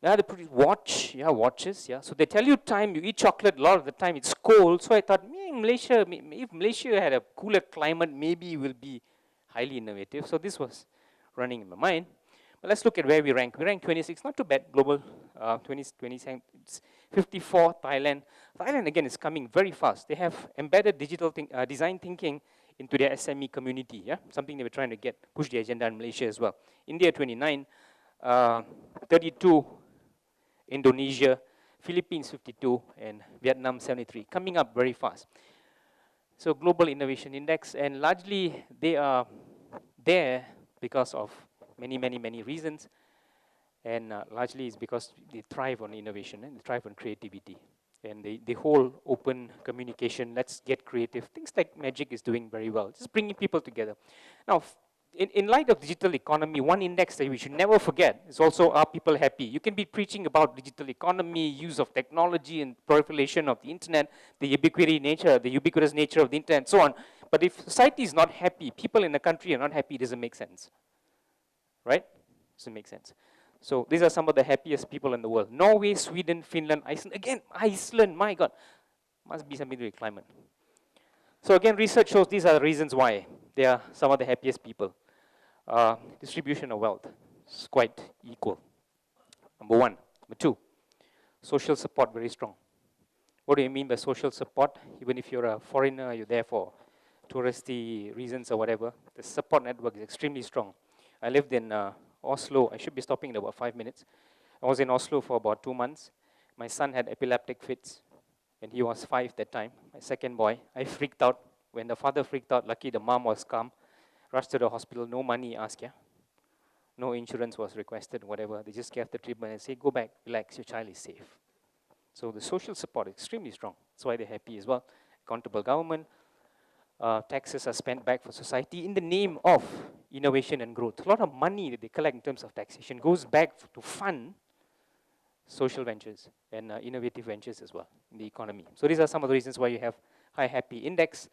They produce watches, yeah. So they tell you time, you eat chocolate, a lot of the time it's cold. So I thought, Malaysia, if Malaysia had a cooler climate, maybe it will be highly innovative. So this was running in my mind. But let's look at where we rank. We rank 26, not too bad, global, 27, 54, Thailand. Thailand, again, is coming very fast. They have embedded digital design thinking into their SME community, yeah? Something they were trying to push the agenda in Malaysia as well. India 29, 32, Indonesia, Philippines 52, and Vietnam 73, coming up very fast. So Global Innovation Index, and largely they are there because of many, many, many reasons, and largely it's because they thrive on innovation and they thrive on creativity. And the whole open communication, let's get creative. Things like Magic is doing very well, just bringing people together. Now, in light of digital economy, one index that we should never forget is also, are people happy? You can be preaching about digital economy, use of technology and proliferation of the internet, the ubiquitous nature of the internet, and so on. But if society is not happy, people in the country are not happy, it doesn't make sense. Right? Doesn't make sense. So these are some of the happiest people in the world. Norway, Sweden, Finland, Iceland. Again, Iceland, my God. Must be something to do with climate. So again, research shows these are the reasons why they are some of the happiest people. Distribution of wealth is quite equal. Number one. Number two, social support very strong. What do you mean by social support? Even if you're a foreigner, you're there for touristy reasons or whatever, the support network is extremely strong. I lived in Oslo. I should be stopping in about 5 minutes. I was in Oslo for about 2 months. My son had epileptic fits, and he was 5 that time, my second boy. I freaked out. When the father freaked out, lucky the mom was calm, rushed to the hospital, no money asked, yeah? No insurance was requested, whatever. They just gave the treatment and say, go back, relax, your child is safe. So the social support is extremely strong. That's why they're happy as well. Accountable government, taxes are spent back for society in the name of innovation and growth. A lot of money that they collect in terms of taxation goes back to fund social ventures and innovative ventures as well in the economy. So these are some of the reasons why you have high happy index.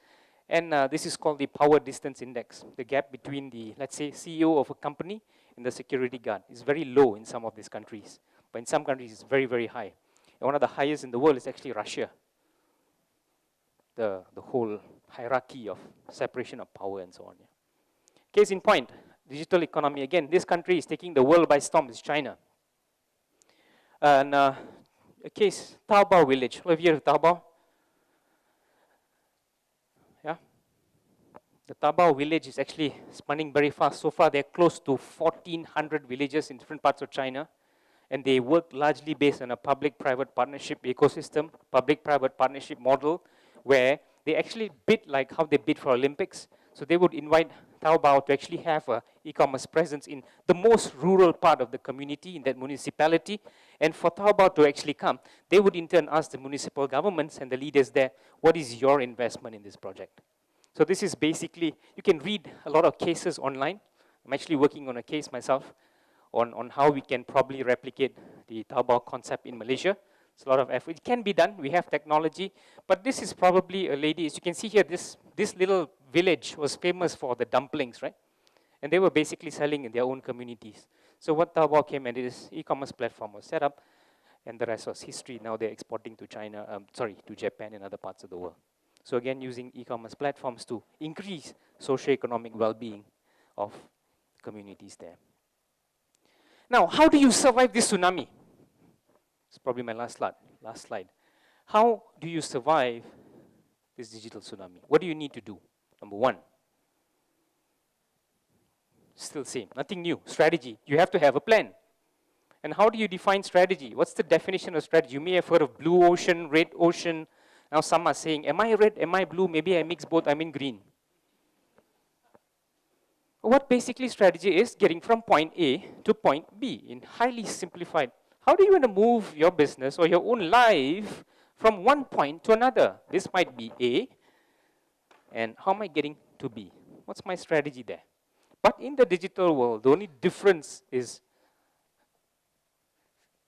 And this is called the power distance index. The gap between the, let's say, CEO of a company and the security guard is very low in some of these countries. But in some countries, it's very, very high. And one of the highest in the world is actually Russia. The whole hierarchy of separation of power and so on. Yeah. Case in point, digital economy. Again, this country is taking the world by storm, is China. And a case, Taobao village. Have you heard of Taobao? Yeah. The Taobao village is actually spinning very fast. So far, they're close to 1,400 villages in different parts of China. And they work largely based on a public-private partnership ecosystem, public-private partnership model, where they actually bid like how they bid for Olympics. So they would invite Taobao to actually have an e-commerce presence in the most rural part of the community, in that municipality. And for Taobao to actually come, they would in turn ask the municipal governments and the leaders there, what is your investment in this project? So this is basically, you can read a lot of cases online. I'm actually working on a case myself on how we can probably replicate the Taobao concept in Malaysia. It's a lot of effort. It can be done. We have technology. But this is probably a lady. As you can see here, this little village was famous for the dumplings, right? And they were basically selling in their own communities. So what Taobao came and this e-commerce platform was set up, and the rest was history. Now they're exporting to China, to Japan and other parts of the world. So again, using e-commerce platforms to increase socio-economic well-being of communities there. Now, how do you survive this tsunami? It's probably my last slide. How do you survive this digital tsunami? What do you need to do? Number one, still same, nothing new, strategy. You have to have a plan. And how do you define strategy? What's the definition of strategy? You may have heard of blue ocean, red ocean. Now some are saying, am I red, am I blue? Maybe I mix both, I'm in green. What basically strategy is getting from point A to point B in highly simplified. How do you want to move your business or your own life from one point to another? This might be A, and how am I getting to B? What's my strategy there? But in the digital world, the only difference is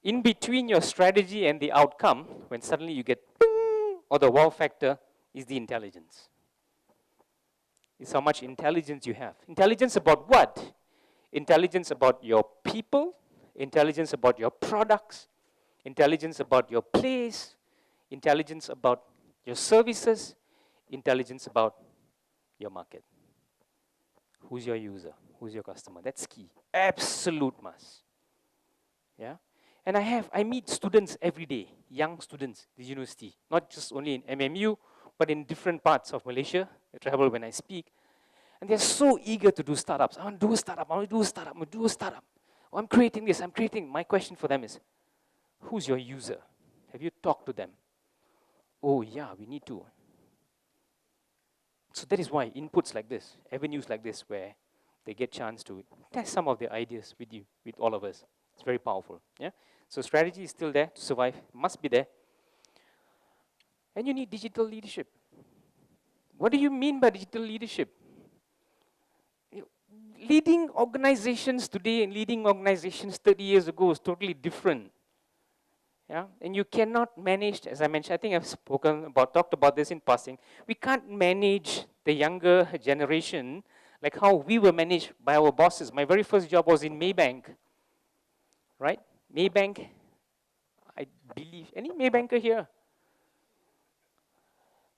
in between your strategy and the outcome, when suddenly you get ping, or the wow factor, is the intelligence. It's how much intelligence you have. Intelligence about what? Intelligence about your people, intelligence about your products, intelligence about your place, intelligence about your services, intelligence about your market. Who's your user? Who's your customer? That's key. Absolute must. Yeah? And I meet students every day, young students at the university, not just only in MMU, but in different parts of Malaysia. I travel when I speak. And they're so eager to do startups. I want to do a startup, I want to do a startup, I want to do a startup. Oh, I'm creating this, I'm creating. My question for them is, who's your user? Have you talked to them? Oh yeah, we need to. So that is why inputs like this, avenues like this, where they get chance to test some of their ideas with you, with all of us. It's very powerful. Yeah. So strategy is still there to survive, must be there. And you need digital leadership. What do you mean by digital leadership? leading organizations today and leading organizations 30 years ago is totally different. Yeah? And you cannot manage, as I mentioned, I think I've talked about this in passing, we can't manage the younger generation like how we were managed by our bosses. My very first job was in Maybank, right? Maybank, I believe, any Maybanker here?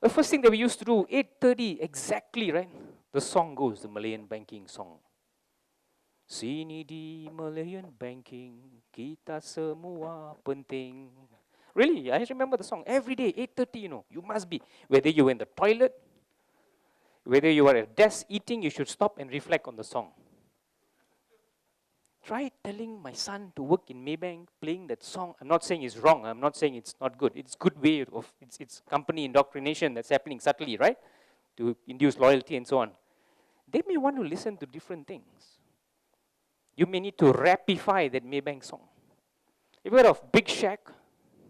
The first thing that we used to do, 8:30 exactly, right? The song goes, the Malayan banking song. Sini di Malayan banking, kita semua penting. Really, I remember the song. Every day, 8:30, you must be. Whether you were in the toilet, whether you were at a desk eating, you should stop and reflect on the song. Try telling my son to work in Maybank, playing that song. I'm not saying it's wrong. I'm not saying it's not good. It's good way of, it's company indoctrination that's happening subtly, right? To induce loyalty and so on. They may want to listen to different things. You may need to rapify that Maybank song. You've heard of Big Shack?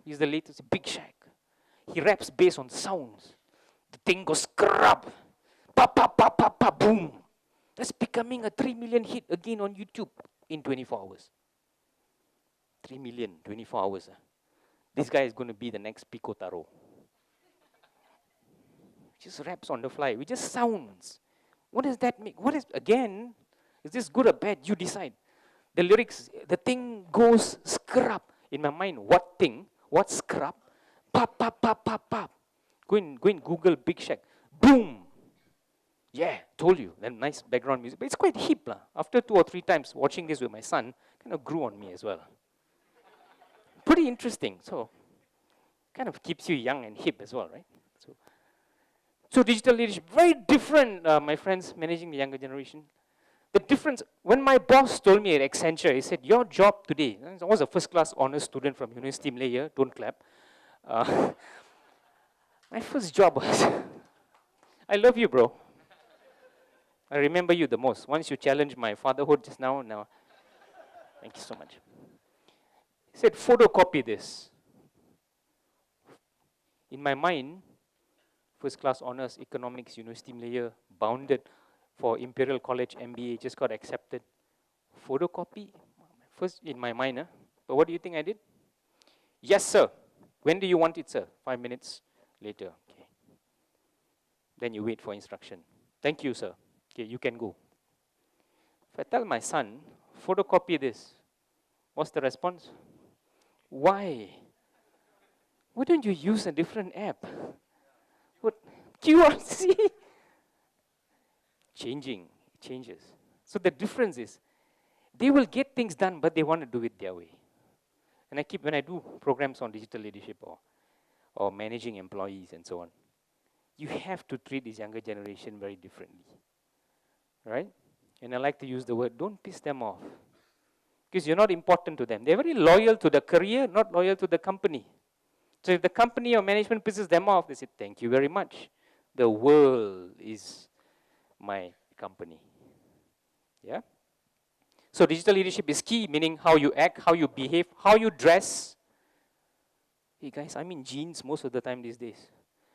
He's the latest Big Shack. He raps based on sounds. The thing goes scrub. Pa pa pa pa pa boom. That's becoming a 3 million hit again on YouTube in 24 hours. 3 million, 24 hours. This guy is going to be the next Pico Taro. Just raps on the fly with just sounds. What does that make? What is, again, is this good or bad? You decide. The lyrics, the thing goes scrub. In my mind, what thing? What scrub? Pop, pop, pop, pop, pop. Go and Google Big Shack. Boom. Yeah, told you. Then nice background music. But it's quite hip. After 2 or 3 times watching this with my son, kind of grew on me as well. Pretty interesting. So, kind of keeps you young and hip as well, right? So digital leadership, very different, my friends, managing the younger generation. The difference, when my boss told me at Accenture, he said, your job today, I was a first-class honors student from University Malaya, don't clap. My first job was, I love you, bro. I remember you the most. Once you challenged my fatherhood just now, thank you so much. He said, photocopy this. In my mind, first-class honors, economics, University Malaya, bounded for Imperial College MBA, just got accepted. Photocopy? First in my mind, but what do you think I did? Yes, sir. When do you want it, sir? 5 minutes later. Okay. Then you wait for instruction. Thank you, sir. Okay, you can go. If I tell my son, photocopy this, what's the response? Why? Why don't you use a different app? What? QRC? Changing, it changes. So the difference is, they will get things done, but they want to do it their way. And when I do programs on digital leadership or managing employees and so on, you have to treat this younger generation very differently, right? And I like to use the word, don't piss them off, because you're not important to them. They're very loyal to the career, not loyal to the company. So if the company or management pisses them off, they say, thank you very much. The world is my company. Yeah? So digital leadership is key, meaning how you act, how you behave, how you dress. Hey guys, I'm in jeans most of the time these days.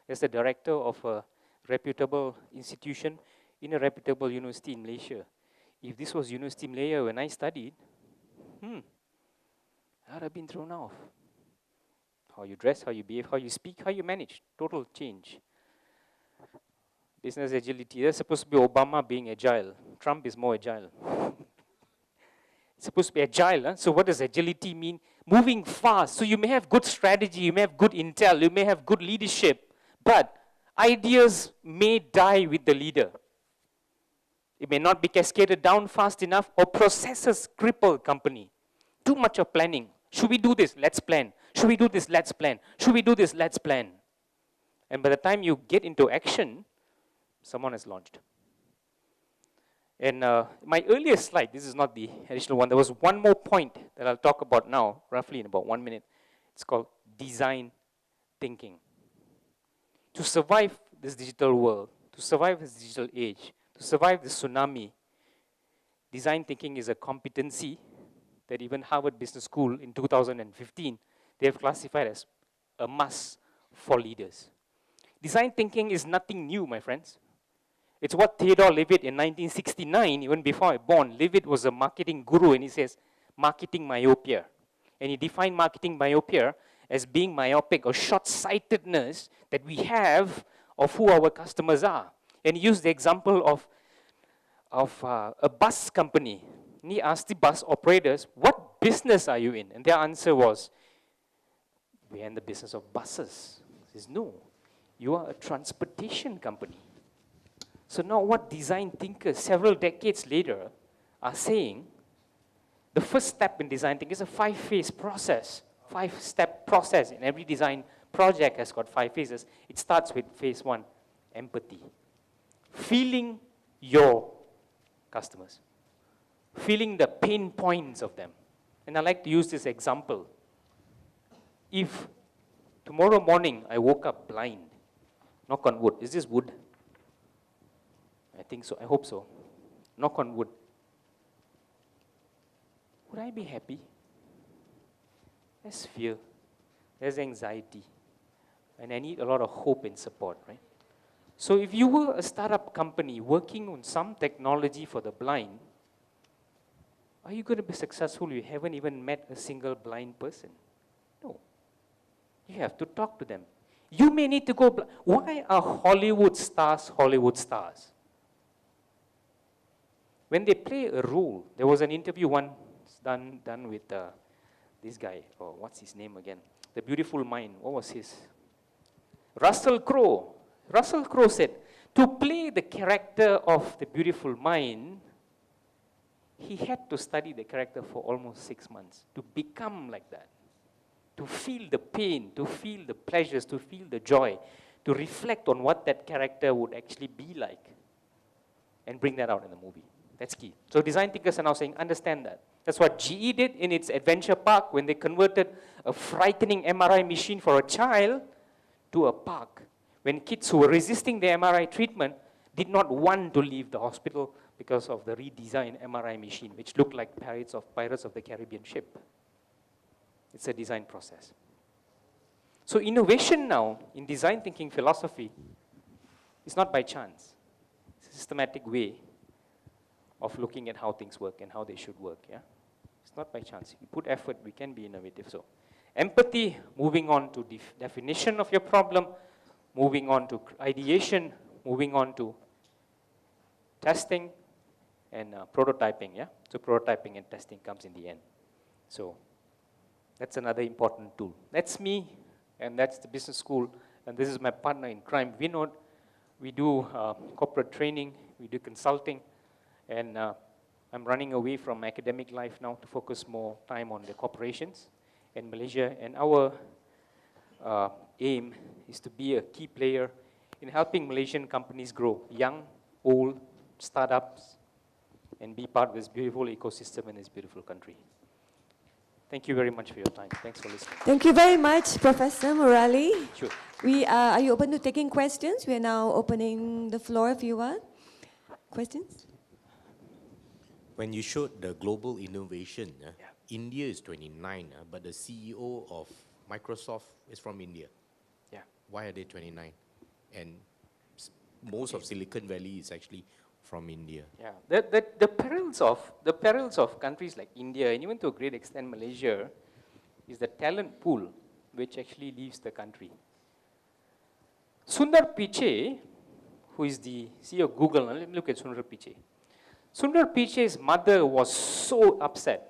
As the director of a reputable institution in a reputable university in Malaysia. If this was University Malaya when I studied, I'd have been thrown off. How you dress, how you behave, how you speak, how you manage. Total change. Business agility. That's supposed to be Obama being agile. Trump is more agile. It's supposed to be agile. Huh? So what does agility mean? Moving fast. So you may have good strategy, you may have good intel, you may have good leadership, but ideas may die with the leader. It may not be cascaded down fast enough, or processes cripple company. Too much of planning. Should we do this? Let's plan. Should we do this? Let's plan. Should we do this? Let's plan. And by the time you get into action, someone has launched. And my earliest slide, this is not the additional one, there was one more point that I'll talk about now, roughly in about 1 minute. It's called design thinking. To survive this digital world, to survive this digital age, to survive this tsunami, design thinking is a competency that even Harvard Business School in 2015, they have classified as a must for leaders. Design thinking is nothing new, my friends. It's what Theodore Levitt in 1969, even before I was born, Levitt was a marketing guru, and he says, marketing myopia. And he defined marketing myopia as being myopic or short-sightedness that we have of who our customers are. And he used the example of a bus company. And he asked the bus operators, what business are you in? And their answer was, we are in the business of buses. He says, no, you are a transportation company. So now what design thinkers several decades later are saying, the first step in design thinking is a 5-phase process, 5-step process. And every design project has got 5 phases. It starts with phase 1, empathy. Feeling your customers. Feeling the pain points of them. And I like to use this example. If tomorrow morning I woke up blind, knock on wood, is this wood? I think so, I hope so. Knock on wood. Would I be happy? There's fear, there's anxiety, and I need a lot of hope and support, right? So if you were a startup company working on some technology for the blind, are you going to be successful? You haven't even met a single blind person. No. You have to talk to them. You may need to go, why are Hollywood stars Hollywood stars? When they play a role, there was an interview once done with this guy, or what's his name again? The Beautiful Mind, what was his? Russell Crowe. Russell Crowe said, to play the character of the Beautiful Mind, he had to study the character for almost 6 months to become like that. To feel the pain, to feel the pleasures, to feel the joy, to reflect on what that character would actually be like, and bring that out in the movie. That's key. So design thinkers are now saying, understand that. That's what GE did in its adventure park when they converted a frightening MRI machine for a child to a park. When kids who were resisting the MRI treatment did not want to leave the hospital because of the redesigned MRI machine, which looked like Pirates of the Caribbean ship. It's a design process. So innovation now in design thinking philosophy is not by chance. It's a systematic way of looking at how things work and how they should work. Yeah, it's not by chance. You put effort, we can be innovative. So empathy, moving on to definition of your problem, moving on to ideation, moving on to testing and prototyping. Yeah, so prototyping and testing comes in the end. So that's another important tool. That's me, and that's the business school, and this is my partner in crime, Vinod. We do corporate training, we do consulting, and I'm running away from academic life now to focus more time on the corporations in Malaysia. And our aim is to be a key player in helping Malaysian companies grow, young, old, startups, and be part of this beautiful ecosystem in this beautiful country. Thank you very much for your time. Thanks for listening. Thank you very much, Professor Murali. Sure. Are you open to taking questions? We are now opening the floor if you want. Questions? When you showed the global innovation, India is 29, but the CEO of Microsoft is from India. Yeah. Why are they 29? And most of Silicon Valley is actually from India. Yeah, the perils of countries like India and even to a great extent Malaysia is the talent pool which actually leaves the country. Sundar Pichai, who is the CEO of Google, now let me look at Sundar Pichai. Sundar Pichai's mother was so upset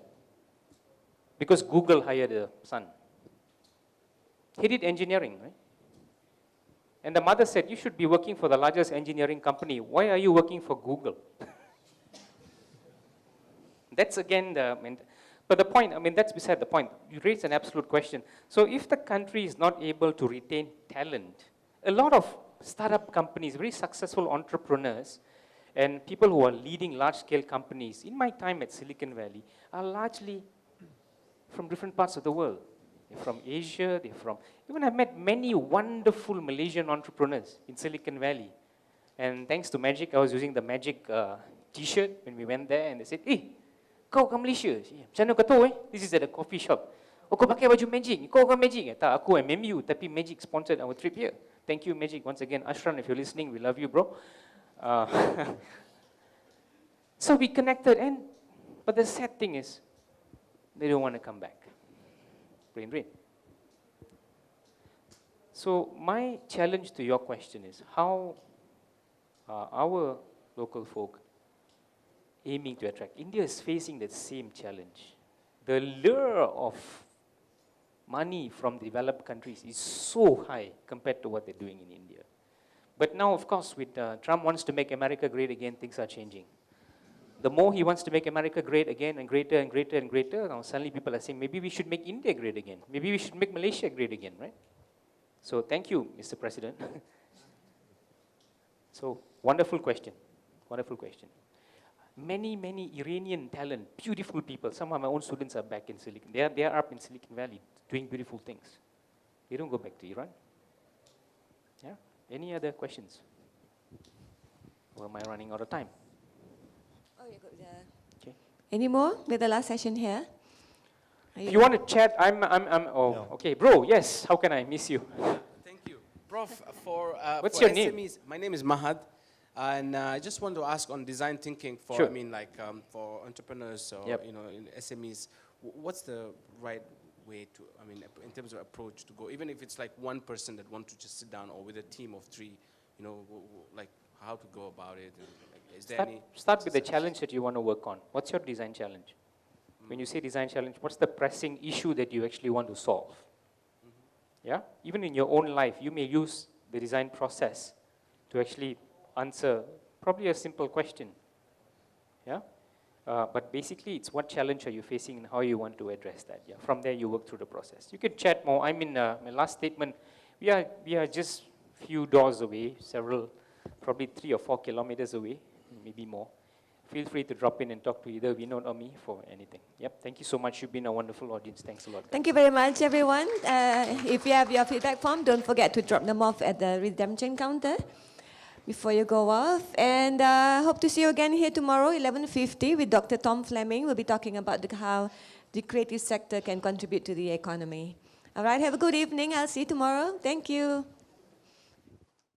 because Google hired a son. He did engineering, right? And the mother said, you should be working for the largest engineering company. Why are you working for Google? That's again but the point, that's beside the point. You raise an absolute question. So if the country is not able to retain talent, a lot of startup companies, very successful entrepreneurs, and people who are leading large-scale companies, in my time at Silicon Valley, are largely from different parts of the world. They're from Asia, they're from, even I've met many wonderful Malaysian entrepreneurs in Silicon Valley. And thanks to Magic, I was using the Magic t-shirt when we went there, and they said, kau kat Malaysia? Macam mana kau tahu This is at a coffee shop. Oh, kau pakai baju Magic? Kau kan Magic? Tak, aku MMU, tapi Magic sponsored our trip here. Thank you, Magic. Once again, Ashran, if you're listening, we love you, bro. So we connected, but the sad thing is, they don't want to come back. Brain. So my challenge to your question is, how are our local folk aiming to attract? India is facing the same challenge. The lure of money from developed countries is so high compared to what they're doing in India. But now, of course, with Trump wants to make America great again, things are changing. The more he wants to make America great again and greater and greater and greater, now suddenly people are saying, maybe we should make India great again. Maybe we should make Malaysia great again, right? So thank you, Mr. President. So wonderful question, wonderful question. Many Iranian talent, beautiful people. Some of my own students are back in Silicon. They are up in Silicon Valley doing beautiful things. They don't go back to Iran. Yeah. Any other questions? Or am I running out of time? Oh, you got Okay. Any more with the last session here? If you want to chat, No. okay, bro, yes, how can I miss you? Thank you. Prof, What's for your name? SMEs, my name is Mahad, and I just want to ask on design thinking for, Sure. for entrepreneurs or, Yep. in SMEs, what's the right way to, in terms of approach to go, even if it's like one person that wants to just sit down or with a team of three, like how to go about it, and is there any... Start with the challenge that you want to work on. What's your design challenge? When you say design challenge, what's the pressing issue that you actually want to solve? Yeah? Even in your own life, you may use the design process to actually answer probably a simple question. Yeah? But basically, it's what challenge are you facing and how you want to address that. Yeah? From there, you work through the process. You can chat more. My last statement, we are just few doors away, probably 3 or 4 kilometers away, maybe more. Feel free to drop in and talk to either Vinod or me for anything. Yep, thank you so much. You've been a wonderful audience. Thanks a lot. Thank you very much, everyone. If you have your feedback form, don't forget to drop them off at the redemption counter before you go off. And hope to see you again here tomorrow, 11:50, with Dr. Tom Fleming. We'll be talking about how the creative sector can contribute to the economy. All right, have a good evening. I'll see you tomorrow. Thank you.